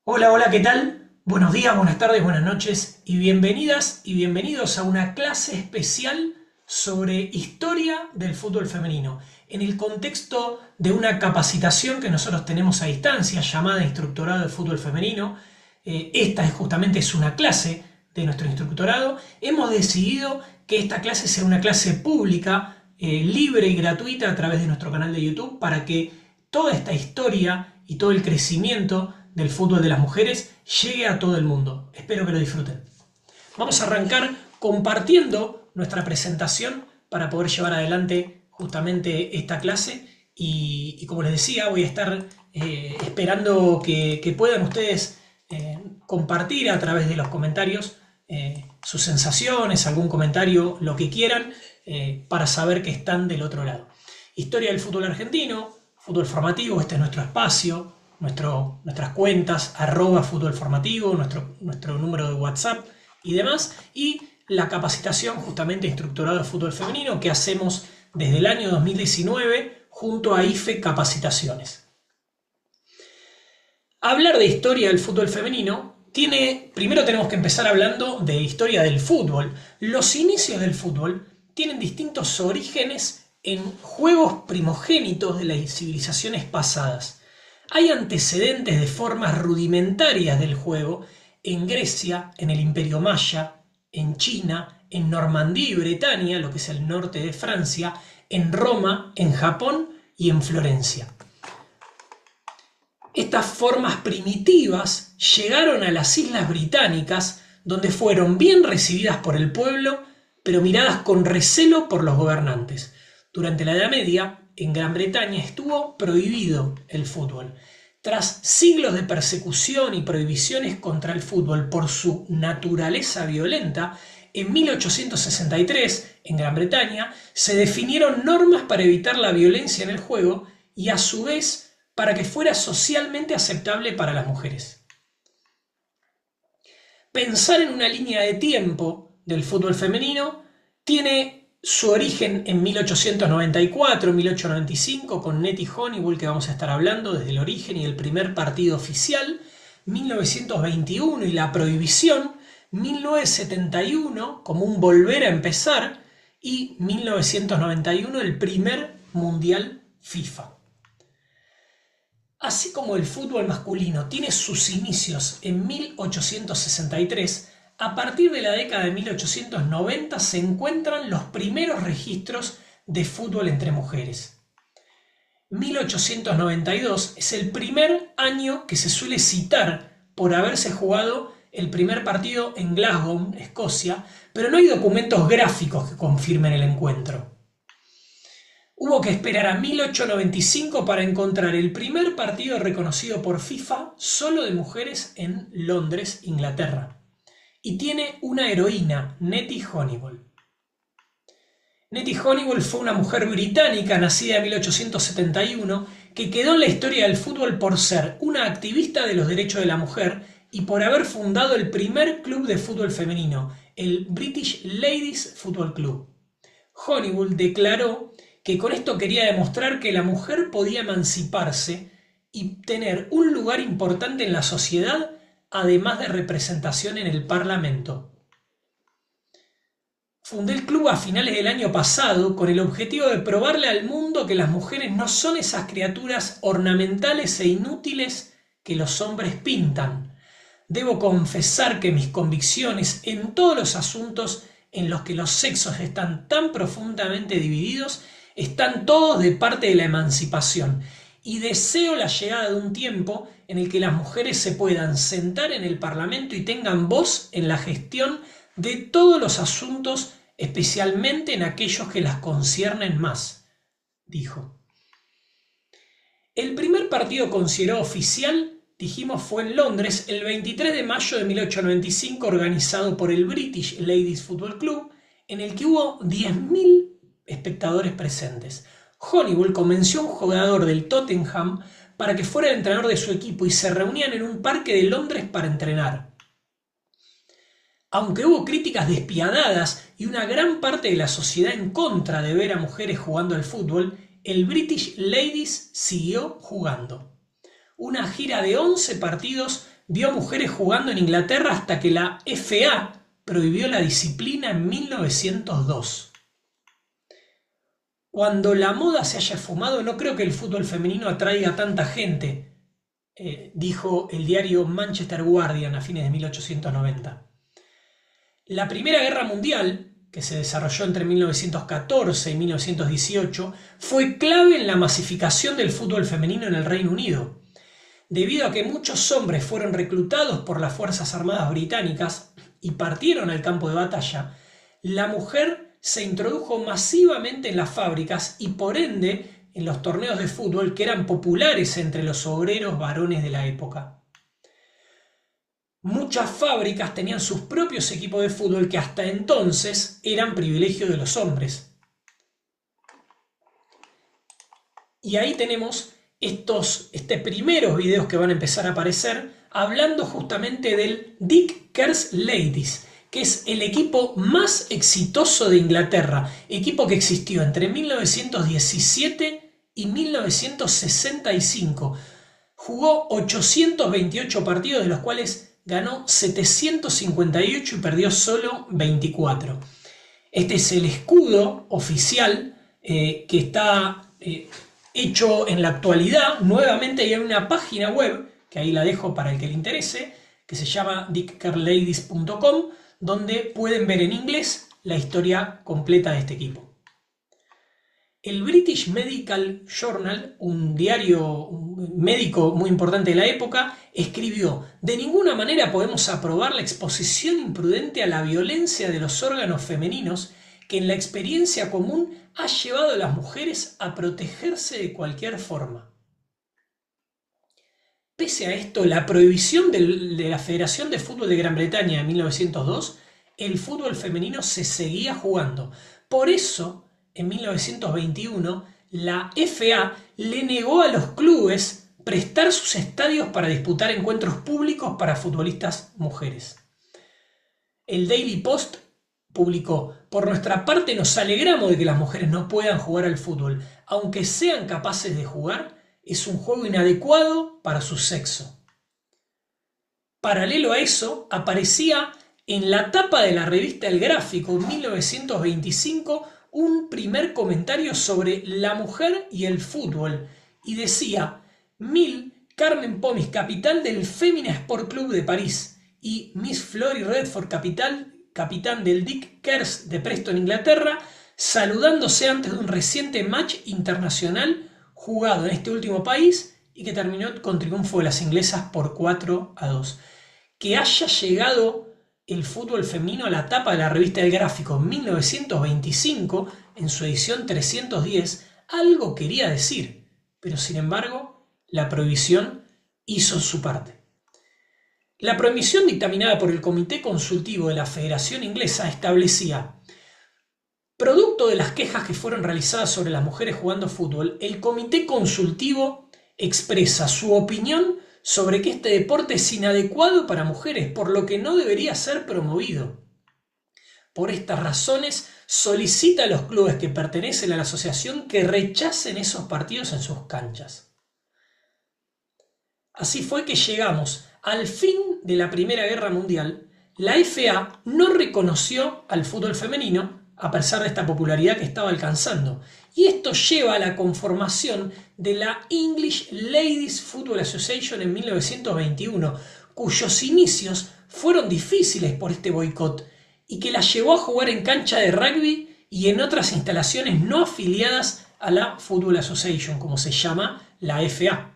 Hola, hola, ¿qué tal? Buenos días, buenas tardes, buenas noches y bienvenidas y bienvenidos a una clase especial sobre historia del fútbol femenino, en el contexto de una capacitación que nosotros tenemos a distancia llamada Instructorado de Fútbol Femenino. Esta es justamente una clase de nuestro instructorado. Hemos decidido que esta clase sea una clase pública, libre y gratuita a través de nuestro canal de YouTube para que toda esta historia y todo el crecimiento del fútbol de las mujeres llegue a todo el mundo. Espero que lo disfruten. Vamos a arrancar compartiendo nuestra presentación para poder llevar adelante justamente esta clase y como les decía, voy a estar esperando que puedan ustedes compartir a través de los comentarios sus sensaciones, algún comentario, lo que quieran, para saber que están del otro lado. Historia del fútbol argentino, fútbol formativo, este es nuestro espacio, nuestras cuentas, @futbolformativo, nuestro número de WhatsApp y demás, y la capacitación justamente instructorado de fútbol femenino que hacemos desde el año 2019 junto a IFE Capacitaciones. Hablar de historia del fútbol femenino primero tenemos que empezar hablando de historia del fútbol. Los inicios del fútbol tienen distintos orígenes en juegos primogénitos de las civilizaciones pasadas. Hay antecedentes de formas rudimentarias del juego en Grecia, en el Imperio Maya, en China, en Normandía y Bretaña, lo que es el norte de Francia, en Roma, en Japón y en Florencia. Estas formas primitivas llegaron a las Islas Británicas, donde fueron bien recibidas por el pueblo, pero miradas con recelo por los gobernantes. Durante la Edad Media, en Gran Bretaña estuvo prohibido el fútbol. Tras siglos de persecución y prohibiciones contra el fútbol por su naturaleza violenta, en 1863, en Gran Bretaña, se definieron normas para evitar la violencia en el juego y a su vez para que fuera socialmente aceptable para las mujeres. Pensar en una línea de tiempo del fútbol femenino tiene su origen en 1894-1895 con Nettie Honeywell, que vamos a estar hablando desde el origen y el primer partido oficial, 1921 y la prohibición, 1971 como un volver a empezar y 1991 el primer mundial FIFA. Así como el fútbol masculino tiene sus inicios en 1863, a partir de la década de 1890 se encuentran los primeros registros de fútbol entre mujeres. 1892 es el primer año que se suele citar por haberse jugado el primer partido en Glasgow, Escocia, pero no hay documentos gráficos que confirmen el encuentro. Hubo que esperar a 1895 para encontrar el primer partido reconocido por FIFA solo de mujeres en Londres, Inglaterra. Y tiene una heroína, Nettie Honeywell. Nettie Honeywell fue una mujer británica nacida en 1871 que quedó en la historia del fútbol por ser una activista de los derechos de la mujer y por haber fundado el primer club de fútbol femenino, el British Ladies Football Club. Honeywell declaró que con esto quería demostrar que la mujer podía emanciparse y tener un lugar importante en la sociedad, además de representación en el Parlamento. Fundé el club a finales del año pasado con el objetivo de probarle al mundo que las mujeres no son esas criaturas ornamentales e inútiles que los hombres pintan. Debo confesar que mis convicciones en todos los asuntos en los que los sexos están tan profundamente divididos están todos de parte de la emancipación y deseo la llegada de un tiempo en el que las mujeres se puedan sentar en el Parlamento y tengan voz en la gestión de todos los asuntos, especialmente en aquellos que las conciernen más, dijo. El primer partido considerado oficial, dijimos, fue en Londres el 23 de mayo de 1895, organizado por el British Ladies Football Club, en el que hubo 10.000 espectadores presentes. Honeywell convenció a un jugador del Tottenham para que fuera el entrenador de su equipo y se reunían en un parque de Londres para entrenar. Aunque hubo críticas despiadadas y una gran parte de la sociedad en contra de ver a mujeres jugando al fútbol, el British Ladies siguió jugando. Una gira de 11 partidos vio mujeres jugando en Inglaterra hasta que la FA prohibió la disciplina en 1902. Cuando la moda se haya esfumado, no creo que el fútbol femenino atraiga a tanta gente, dijo el diario Manchester Guardian a fines de 1890. La Primera Guerra Mundial, que se desarrolló entre 1914 y 1918, fue clave en la masificación del fútbol femenino en el Reino Unido. Debido a que muchos hombres fueron reclutados por las Fuerzas Armadas británicas y partieron al campo de batalla, la mujer se introdujo masivamente en las fábricas y por ende en los torneos de fútbol que eran populares entre los obreros varones de la época. Muchas fábricas tenían sus propios equipos de fútbol que hasta entonces eran privilegio de los hombres. Y ahí tenemos estos primeros videos que van a empezar a aparecer hablando justamente del Dick Kerrs Ladies, que es el equipo más exitoso de Inglaterra, equipo que existió entre 1917 y 1965. Jugó 828 partidos, de los cuales ganó 758 y perdió solo 24. Este es el escudo oficial que está hecho en la actualidad. Nuevamente hay una página web, que ahí la dejo para el que le interese, que se llama dickkerladies.com, donde pueden ver en inglés la historia completa de este equipo. El British Medical Journal, un diario médico muy importante de la época, escribió: de ninguna manera podemos aprobar la exposición imprudente a la violencia de los órganos femeninos que en la experiencia común ha llevado a las mujeres a protegerse de cualquier forma. Pese a esto, la prohibición de la Federación de Fútbol de Gran Bretaña en 1902, el fútbol femenino se seguía jugando. Por eso, en 1921, la FA le negó a los clubes prestar sus estadios para disputar encuentros públicos para futbolistas mujeres. El Daily Post publicó: por nuestra parte nos alegramos de que las mujeres no puedan jugar al fútbol. Aunque sean capaces de jugar, es un juego inadecuado para su sexo. Paralelo a eso, aparecía en la tapa de la revista El Gráfico en 1925 un primer comentario sobre la mujer y el fútbol, y decía: Carmen Pomis, capitán del Femina Sport Club de París, y Miss Flory Redford, capitán del Dick Kerrs de Preston, Inglaterra, saludándose antes de un reciente match internacional jugado en este último país y que terminó con triunfo de las inglesas por 4-2. Que haya llegado el fútbol femenino a la tapa de la revista El Gráfico en 1925, en su edición 310, algo quería decir, pero sin embargo, la prohibición hizo su parte. La prohibición dictaminada por el Comité Consultivo de la Federación Inglesa establecía: producto de las quejas que fueron realizadas sobre las mujeres jugando fútbol, el Comité Consultivo expresa su opinión sobre que este deporte es inadecuado para mujeres, por lo que no debería ser promovido. Por estas razones, solicita a los clubes que pertenecen a la asociación que rechacen esos partidos en sus canchas. Así fue que llegamos al fin de la Primera Guerra Mundial. La FA no reconoció al fútbol femenino, a pesar de esta popularidad que estaba alcanzando. Y esto lleva a la conformación de la English Ladies Football Association en 1921, cuyos inicios fueron difíciles por este boicot y que la llevó a jugar en cancha de rugby y en otras instalaciones no afiliadas a la Football Association, como se llama la FA.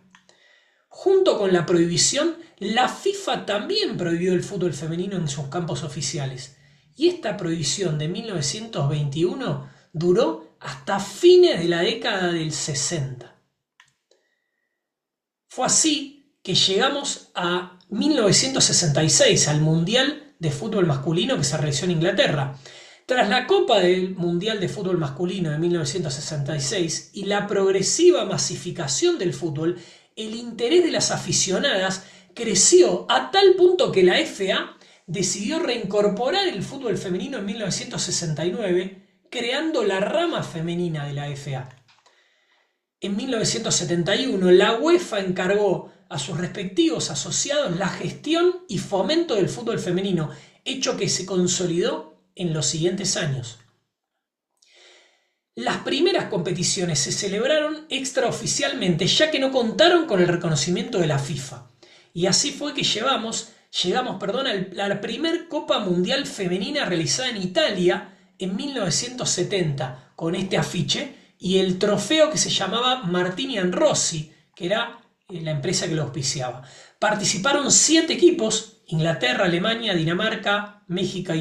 Junto con la prohibición, la FIFA también prohibió el fútbol femenino en sus campos oficiales. Y esta prohibición de 1921 duró hasta fines de la década del 60. Fue así que llegamos a 1966, al Mundial de Fútbol Masculino que se realizó en Inglaterra. Tras la Copa del Mundial de Fútbol Masculino de 1966 y la progresiva masificación del fútbol, el interés de las aficionadas creció a tal punto que la FA decidió reincorporar el fútbol femenino en 1969, creando la rama femenina de la FA. En 1971, la UEFA encargó a sus respectivos asociados la gestión y fomento del fútbol femenino, hecho que se consolidó en los siguientes años. Las primeras competiciones se celebraron extraoficialmente, ya que no contaron con el reconocimiento de la FIFA. Y así fue que llegamos a la primer Copa Mundial Femenina realizada en Italia en 1970, con este afiche y el trofeo que se llamaba Martini & Rossi, que era la empresa que lo auspiciaba. Participaron 7 equipos: Inglaterra, Alemania, Dinamarca, México,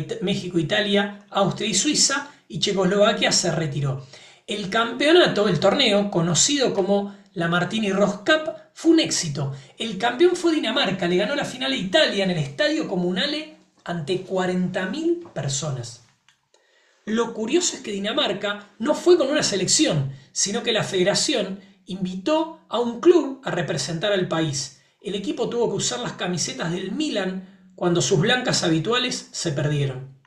Italia, Austria y Suiza, y Checoslovaquia se retiró. El campeonato, el torneo, conocido como la Martini Rose Cup, fue un éxito. El campeón fue Dinamarca, le ganó la final a Italia en el Estadio Comunale ante 40.000 personas. Lo curioso es que Dinamarca no fue con una selección, sino que la federación invitó a un club a representar al país. El equipo tuvo que usar las camisetas del Milan cuando sus blancas habituales se perdieron.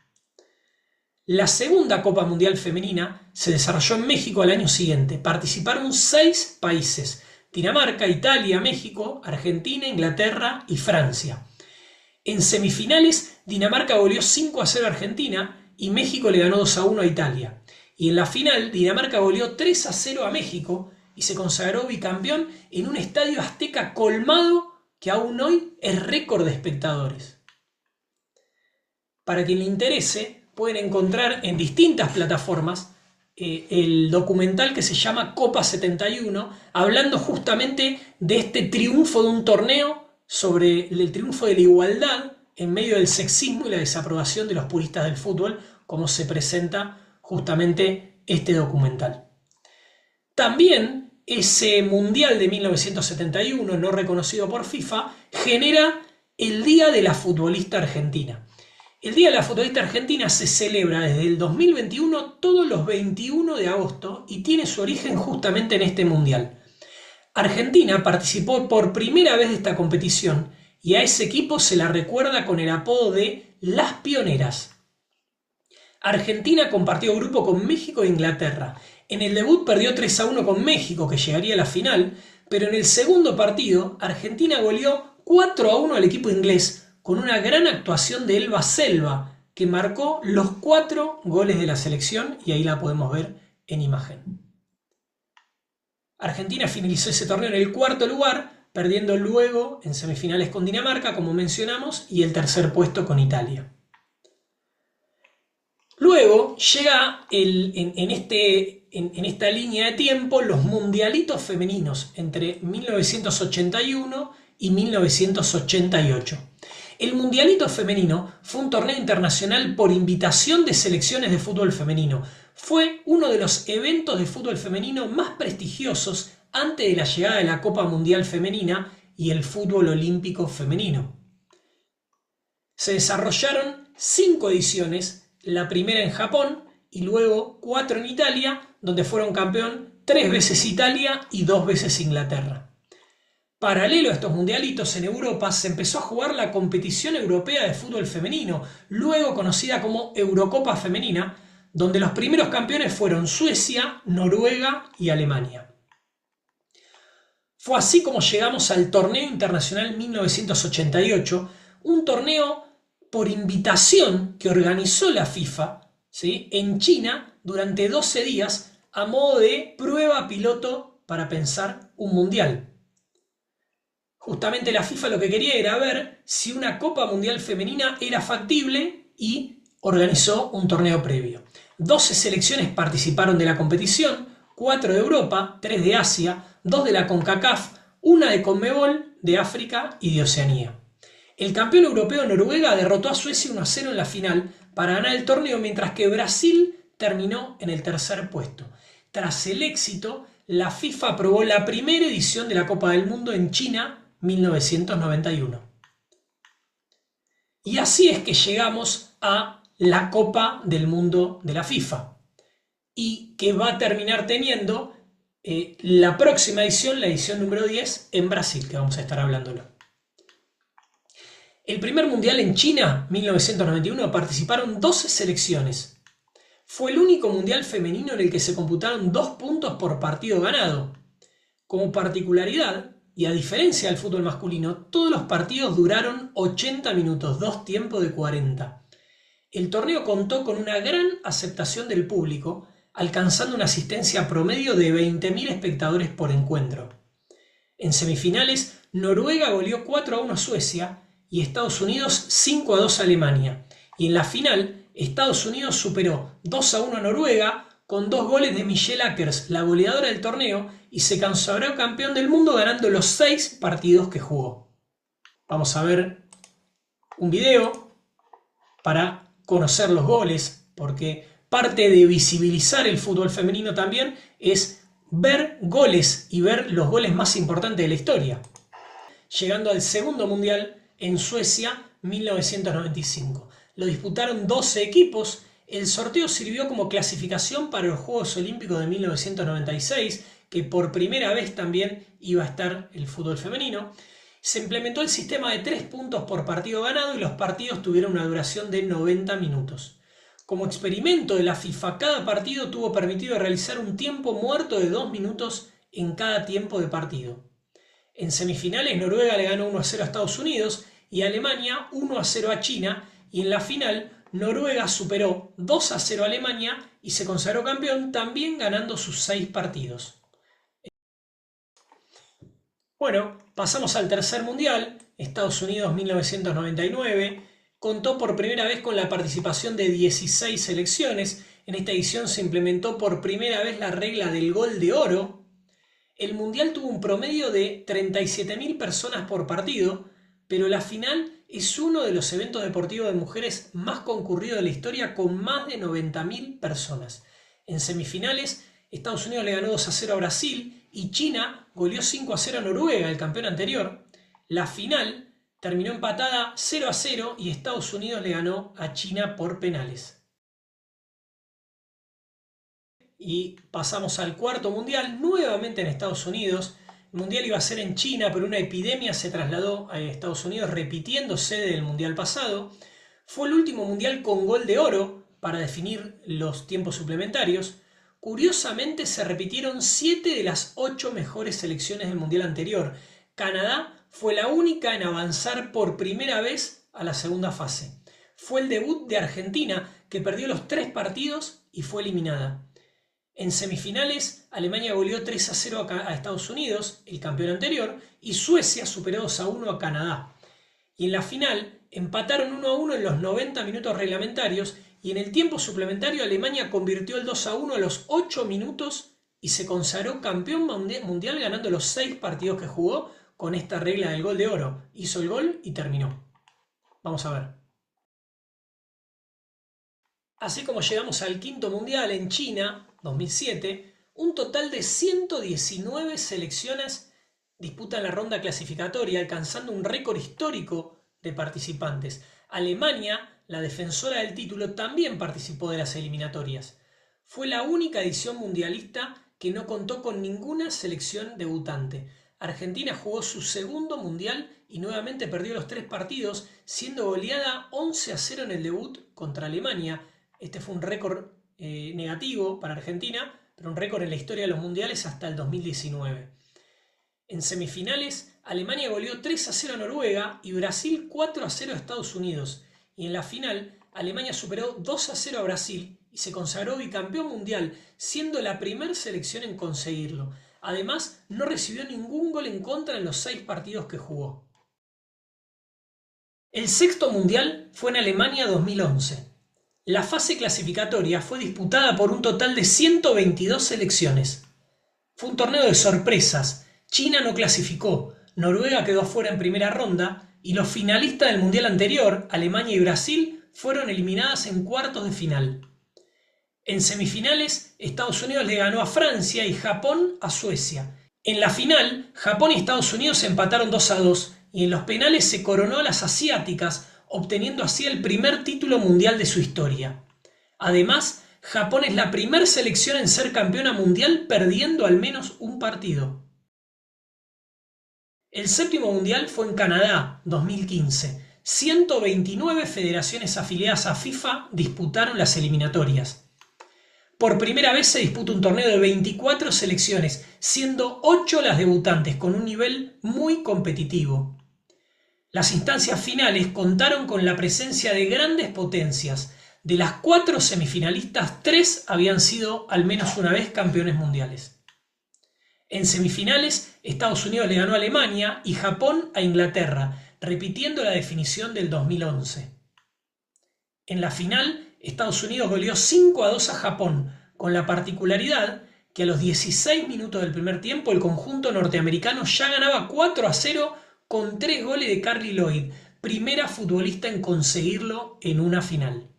La segunda Copa Mundial Femenina se desarrolló en México al año siguiente. Participaron 6 países: Dinamarca, Italia, México, Argentina, Inglaterra y Francia. En semifinales, Dinamarca goleó 5-0 a Argentina y México le ganó 2-1 a Italia. Y en la final, Dinamarca goleó 3-0 a México y se consagró bicampeón en un estadio azteca colmado que aún hoy es récord de espectadores. Para quien le interese, pueden encontrar en distintas plataformas el documental que se llama Copa 71, hablando justamente de este triunfo de un torneo, sobre el triunfo de la igualdad en medio del sexismo y la desaprobación de los puristas del fútbol, como se presenta justamente este documental. También ese Mundial de 1971, no reconocido por FIFA, genera el Día de la Futbolista Argentina. El Día de la Futbolista Argentina se celebra desde el 2021 todos los 21 de agosto y tiene su origen justamente en este Mundial. Argentina participó por primera vez de esta competición y a ese equipo se la recuerda con el apodo de Las Pioneras. Argentina compartió grupo con México e Inglaterra. En el debut perdió 3-1 con México, que llegaría a la final, pero en el segundo partido Argentina goleó 4-1 al equipo inglés, con una gran actuación de Elba Selva, que marcó los 4 goles de la selección, y ahí la podemos ver en imagen. Argentina finalizó ese torneo en el 4º lugar, perdiendo luego en semifinales con Dinamarca, como mencionamos, y el tercer puesto con Italia. Luego llega en esta línea de tiempo los mundialitos femeninos entre 1981 y 1988. El Mundialito Femenino fue un torneo internacional por invitación de selecciones de fútbol femenino. Fue uno de los eventos de fútbol femenino más prestigiosos antes de la llegada de la Copa Mundial Femenina y el fútbol olímpico femenino. Se desarrollaron 5 ediciones, la primera en Japón y luego 4 en Italia, donde fueron campeón 3 veces Italia y 2 veces Inglaterra. Paralelo a estos mundialitos, en Europa se empezó a jugar la competición europea de fútbol femenino, luego conocida como Eurocopa Femenina, donde los primeros campeones fueron Suecia, Noruega y Alemania. Fue así como llegamos al Torneo Internacional 1988, un torneo por invitación que organizó la FIFA, ¿sí?, en China durante 12 días a modo de prueba piloto para pensar un mundial. Justamente la FIFA lo que quería era ver si una Copa Mundial Femenina era factible y organizó un torneo previo. 12 selecciones participaron de la competición, 4 de Europa, 3 de Asia, 2 de la CONCACAF, 1 de CONMEBOL, de África y de Oceanía. El campeón europeo Noruega derrotó a Suecia 1-0 en la final para ganar el torneo, mientras que Brasil terminó en el tercer puesto. Tras el éxito, la FIFA aprobó la primera edición de la Copa del Mundo en China 1991. Y así es que llegamos a la Copa del Mundo de la FIFA, y que va a terminar teniendo la próxima edición, la edición número 10, en Brasil, que vamos a estar hablándolo. El primer mundial en China, 1991, participaron 12 selecciones. Fue el único mundial femenino en el que se computaron 2 puntos por partido ganado. Como particularidad, y a diferencia del fútbol masculino, todos los partidos duraron 80 minutos, 2 tiempos de 40. El torneo contó con una gran aceptación del público, alcanzando una asistencia promedio de 20.000 espectadores por encuentro. En semifinales, Noruega goleó 4-1 a Suecia y Estados Unidos 5-2 a Alemania. Y en la final, Estados Unidos superó 2-1 a Noruega con 2 goles de Michelle Akers, la goleadora del torneo, y se consagró campeón del mundo ganando los 6 partidos que jugó. Vamos a ver un video para conocer los goles, porque parte de visibilizar el fútbol femenino también es ver goles y ver los goles más importantes de la historia. Llegando al segundo mundial en Suecia, 1995. Lo disputaron 12 equipos. El sorteo sirvió como clasificación para los Juegos Olímpicos de 1996, que por primera vez también iba a estar el fútbol femenino. Se implementó el sistema de 3 puntos por partido ganado y los partidos tuvieron una duración de 90 minutos. Como experimento de la FIFA, cada partido tuvo permitido realizar un tiempo muerto de 2 minutos en cada tiempo de partido. En semifinales, Noruega le ganó 1-0 a Estados Unidos y Alemania 1-0 a China, y en la final Noruega superó 2-0 a Alemania y se consagró campeón también ganando sus 6 partidos. Bueno, pasamos al tercer mundial. Estados Unidos 1999 contó por primera vez con la participación de 16 selecciones. En esta edición se implementó por primera vez la regla del gol de oro. El mundial tuvo un promedio de 37.000 personas por partido, pero la final es uno de los eventos deportivos de mujeres más concurridos de la historia, con más de 90.000 personas. En semifinales, Estados Unidos le ganó 2-0 a Brasil y China goleó 5-0 a Noruega, el campeón anterior. La final terminó empatada 0-0 y Estados Unidos le ganó a China por penales. Y pasamos al cuarto mundial, nuevamente en Estados Unidos. El mundial iba a ser en China, pero una epidemia se trasladó a Estados Unidos, repitiendo sede del mundial pasado. Fue el último mundial con gol de oro para definir los tiempos suplementarios. Curiosamente, se repitieron 7 de las 8 mejores selecciones del mundial anterior. Canadá fue la única en avanzar por primera vez a la segunda fase. Fue el debut de Argentina, que perdió los 3 partidos y fue eliminada. En semifinales, Alemania goleó 3-0 a Estados Unidos, el campeón anterior, y Suecia superó 2-1 a Canadá. Y en la final, empataron 1-1 en los 90 minutos reglamentarios, y en el tiempo suplementario Alemania convirtió el 2-1 a los 8 minutos y se consagró campeón mundial ganando los 6 partidos que jugó con esta regla del gol de oro. Hizo el gol y terminó. Vamos a ver. Así como llegamos al quinto mundial en China, 2007, un total de 119 selecciones disputan la ronda clasificatoria, alcanzando un récord histórico de participantes. Alemania, la defensora del título, también participó de las eliminatorias. Fue la única edición mundialista que no contó con ninguna selección debutante. Argentina jugó su segundo mundial y nuevamente perdió los 3 partidos, siendo goleada 11-0 en el debut contra Alemania. Este fue un récord negativo para Argentina, pero un récord en la historia de los mundiales hasta el 2019. En semifinales, Alemania goleó 3-0 a Noruega y Brasil 4-0 a Estados Unidos. Y en la final, Alemania superó 2-0 a Brasil y se consagró bicampeón mundial, siendo la primera selección en conseguirlo. Además, no recibió ningún gol en contra en los 6 partidos que jugó. El sexto mundial fue en Alemania 2011. La fase clasificatoria fue disputada por un total de 122 selecciones. Fue un torneo de sorpresas. China no clasificó, Noruega quedó afuera en primera ronda y los finalistas del mundial anterior, Alemania y Brasil, fueron eliminadas en cuartos de final. En semifinales, Estados Unidos le ganó a Francia y Japón a Suecia. En la final, Japón y Estados Unidos empataron 2-2 y en los penales se coronó a las asiáticas, obteniendo así el primer título mundial de su historia. Además, Japón es la primera selección en ser campeona mundial perdiendo al menos un partido. El séptimo mundial fue en Canadá, 2015. 129 federaciones afiliadas a FIFA disputaron las eliminatorias. Por primera vez se disputa un torneo de 24 selecciones, siendo 8 las debutantes, con un nivel muy competitivo. Las instancias finales contaron con la presencia de grandes potencias. De las 4 semifinalistas, 3 habían sido al menos una vez campeones mundiales. En semifinales, Estados Unidos le ganó a Alemania y Japón a Inglaterra, repitiendo la definición del 2011. En la final, Estados Unidos goleó 5-2 a Japón, con la particularidad que a los 16 minutos del primer tiempo el conjunto norteamericano ya ganaba 4-0 con 3 goles de Carli Lloyd, primera futbolista en conseguirlo en una final.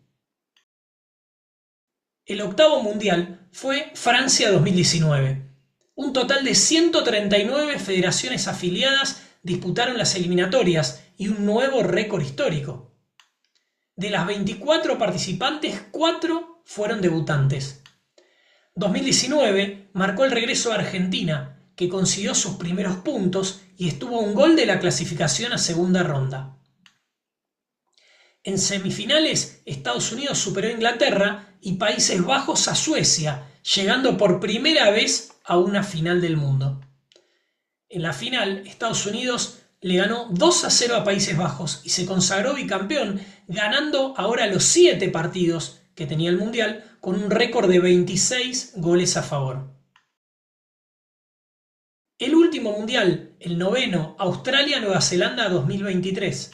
El octavo mundial fue Francia 2019. Un total de 139 federaciones afiliadas disputaron las eliminatorias y un nuevo récord histórico. De las 24 participantes, 4 fueron debutantes. 2019 marcó el regreso de Argentina, que consiguió sus primeros puntos y estuvo a un gol de la clasificación a segunda ronda. En semifinales, Estados Unidos superó a Inglaterra y Países Bajos a Suecia, llegando por primera vez a una final del mundo. En la final, Estados Unidos le ganó 2-0 a Países Bajos y se consagró bicampeón, ganando ahora los 7 partidos que tenía el Mundial, con un récord de 26 goles a favor. El último Mundial, el noveno, Australia-Nueva Zelanda 2023.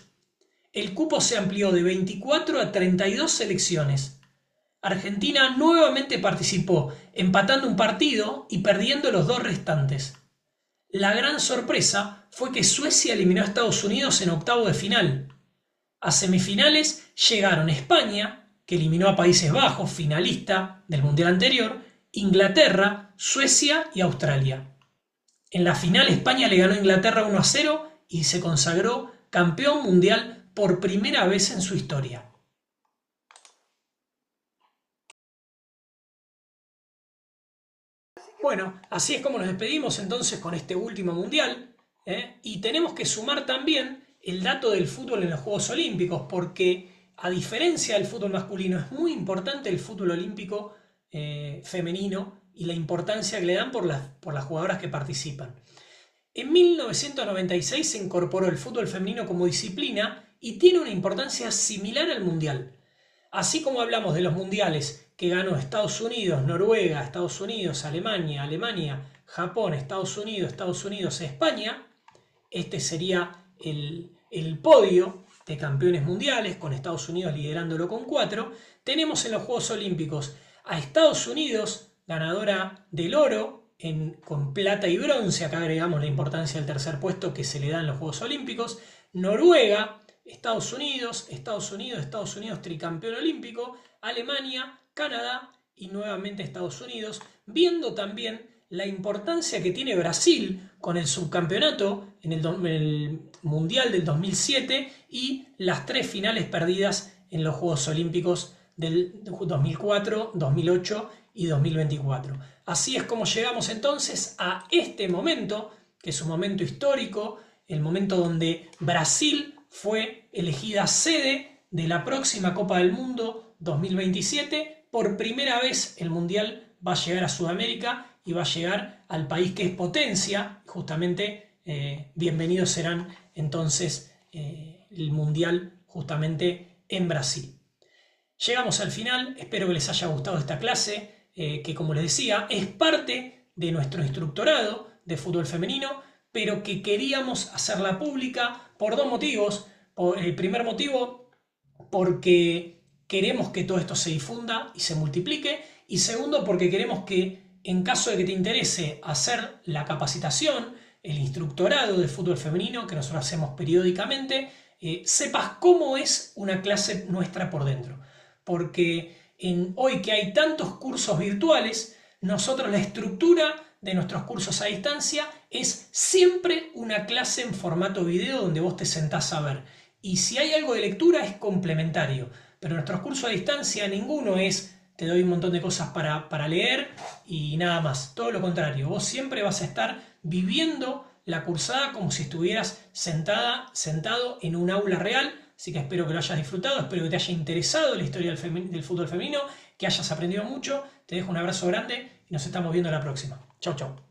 El cupo se amplió de 24 a 32 selecciones. Argentina nuevamente participó, empatando un partido y perdiendo los 2 restantes. La gran sorpresa fue que Suecia eliminó a Estados Unidos en octavo de final. A semifinales llegaron España, que eliminó a Países Bajos, finalista del Mundial anterior, Inglaterra, Suecia y Australia. En la final España le ganó a Inglaterra 1-0 y se consagró campeón mundial por primera vez en su historia. Bueno, así es como nos despedimos entonces con este último mundial, y tenemos que sumar también el dato del fútbol en los Juegos Olímpicos, porque a diferencia del fútbol masculino es muy importante el fútbol olímpico femenino y la importancia que le dan por las jugadoras que participan. En 1996 se incorporó el fútbol femenino como disciplina y tiene una importancia similar al mundial. Así como hablamos de los mundiales que ganó Estados Unidos, Noruega, Estados Unidos, Alemania, Japón, Estados Unidos, España, este sería el podio de campeones mundiales, con Estados Unidos liderándolo con 4. Tenemos en los Juegos Olímpicos a Estados Unidos, ganadora del oro, con plata y bronce. Acá agregamos la importancia del tercer puesto que se le da en los Juegos Olímpicos. Noruega, Estados Unidos, tricampeón olímpico, Alemania, Canadá y nuevamente Estados Unidos, viendo también la importancia que tiene Brasil con el subcampeonato en el Mundial del 2007 y las 3 finales perdidas en los Juegos Olímpicos del 2004, 2008 y 2024. Así es como llegamos entonces a este momento, que es un momento histórico, el momento donde Brasil fue elegida sede de la próxima Copa del Mundo 2027. Por primera vez el Mundial va a llegar a Sudamérica y va a llegar al país que es potencia. Justamente bienvenidos serán entonces el Mundial justamente en Brasil. Llegamos al final, espero que les haya gustado esta clase, que como les decía es parte de nuestro instructorado de fútbol femenino, pero que queríamos hacerla pública por 2 motivos. El primer motivo, porque queremos que todo esto se difunda y se multiplique, y segundo, porque queremos que en caso de que te interese hacer la capacitación, el instructorado de fútbol femenino que nosotros hacemos periódicamente, sepas cómo es una clase nuestra por dentro. Porque hoy que hay tantos cursos virtuales, nosotros la estructura de nuestros cursos a distancia es siempre una clase en formato video donde vos te sentás a ver. Y si hay algo de lectura es complementario. Pero nuestros cursos a distancia ninguno es te doy un montón de cosas para leer y nada más. Todo lo contrario, vos siempre vas a estar viviendo la cursada como si estuvieras sentado en un aula real, Así que espero que lo hayas disfrutado, espero que te haya interesado la historia del fútbol femenino, que hayas aprendido mucho. Te dejo un abrazo grande y nos estamos viendo la próxima. Chau, chau.